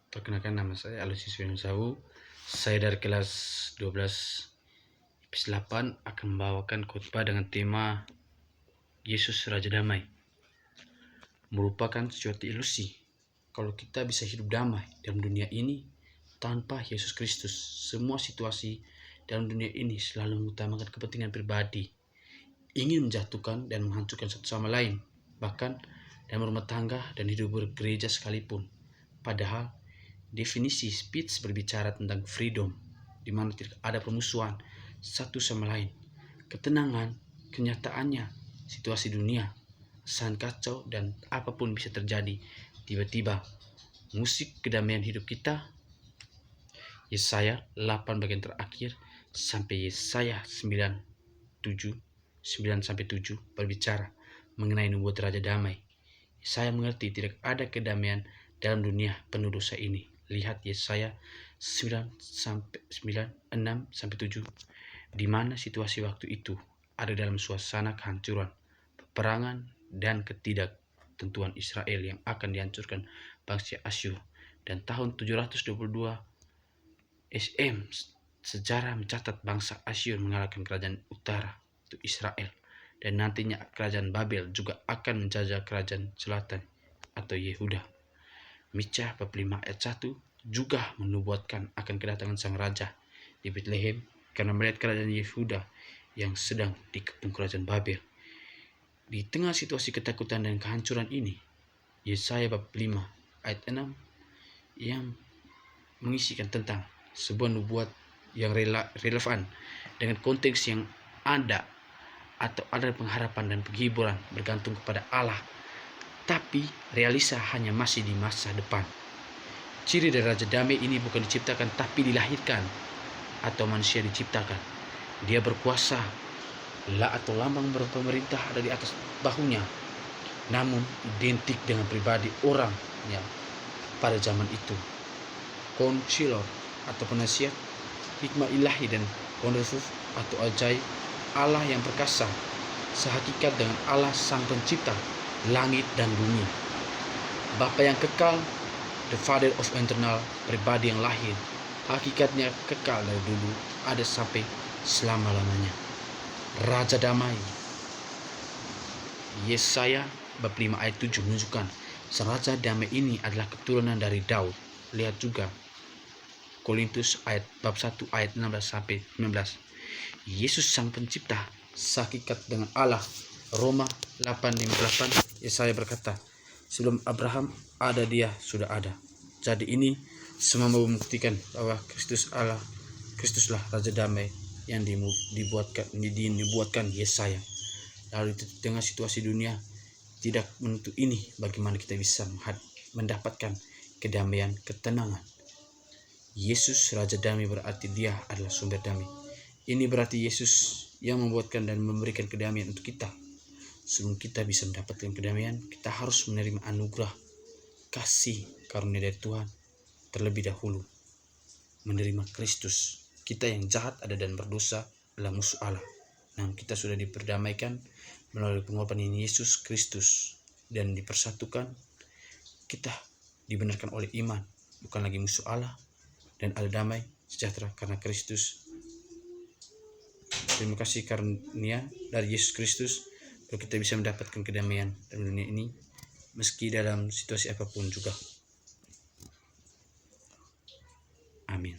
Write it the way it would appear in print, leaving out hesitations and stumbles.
Perkenalkan, nama saya Alusius Sawu. Saya dari kelas 12 IPS 8 akan membawakan khotbah dengan tema Yesus Raja Damai. Merupakan suatu ilusi kalau kita bisa hidup damai dalam dunia ini tanpa Yesus Kristus. Semua situasi dalam dunia ini selalu mengutamakan kepentingan pribadi, ingin menjatuhkan dan menghancurkan satu sama lain, bahkan dalam rumah tangga dan hidup bergereja sekalipun. Padahal definisi speech berbicara tentang freedom, di mana tidak ada permusuhan satu sama lain. Ketenangan, kenyataannya, situasi dunia, sangat kacau dan apapun bisa terjadi. Tiba-tiba, musik kedamaian hidup kita, Yesaya 8 bagian terakhir sampai Yesaya 9:7 berbicara mengenai nubuat Raja Damai. Saya mengerti tidak ada kedamaian dalam dunia penuh dosa ini. Lihat Yesaya 9:6-7, di mana situasi waktu itu ada dalam suasana kehancuran, peperangan, dan ketidaktentuan Israel yang akan dihancurkan bangsa Asyur. Dan tahun 722 SM, sejarah mencatat bangsa Asyur mengalahkan kerajaan utara, itu Israel. Dan nantinya kerajaan Babel juga akan menjajah kerajaan selatan atau Yehuda. Micah 45 ayat 1 juga menubuatkan akan kedatangan sang raja di Bethlehem karena melihat kerajaan Yehuda yang sedang dikepung kerajaan Babel. Di tengah situasi ketakutan dan kehancuran ini, Yesaya 5 ayat 6 yang mengisikan tentang sebuah nubuat yang relevan dengan konteks yang ada atau ada pengharapan dan penghiburan bergantung kepada Allah, tapi realisa hanya masih di masa depan. Ciri dari Raja Damai ini bukan diciptakan tapi dilahirkan atau manusia diciptakan. Dia berkuasa atau lambang berpemerintah ada di atas bahunya, namun identik dengan pribadi orang yang pada zaman itu. Konsilor atau penasihat, hikmah ilahi dan wonderful atau ajaib, Allah yang perkasa, sehakikat dengan Allah sang pencipta langit dan bumi. Bapa yang kekal, the Father of eternal, pribadi yang lahir, hakikatnya kekal dari dulu, ada sampai selama-lamanya. Raja Damai. Yesaya 5 ayat 7 menunjukkan sang Raja Damai ini adalah keturunan dari Daud. Lihat juga Korintus bab 1 ayat 16-19. Yesus sang pencipta, sehakikat dengan Allah. Roma 8:58, Yesaya berkata, sebelum Abraham ada, dia sudah ada. Jadi ini semua membuktikan bahwa Kristuslah Raja Damai yang dibuatkan Yesaya. Lalu di tengah situasi dunia tidak menentu ini, bagaimana kita bisa mendapatkan kedamaian, ketenangan? Yesus Raja Damai berarti dia adalah sumber damai. Ini berarti Yesus yang membuatkan dan memberikan kedamaian untuk kita. Sebelum kita bisa mendapatkan kedamaian, kita harus menerima anugerah, kasih, karunia dari Tuhan terlebih dahulu. Menerima Kristus. Kita yang jahat ada dan berdosa adalah musuh Allah. Namun kita sudah diperdamaikan melalui pengorbanan Yesus Kristus dan dipersatukan. Kita dibenarkan oleh iman, bukan lagi musuh Allah, dan ada damai sejahtera karena Kristus. Terima kasih karunia dari Yesus Kristus, kalau kita bisa mendapatkan kedamaian dalam dunia ini, meski dalam situasi apapun juga. Amin.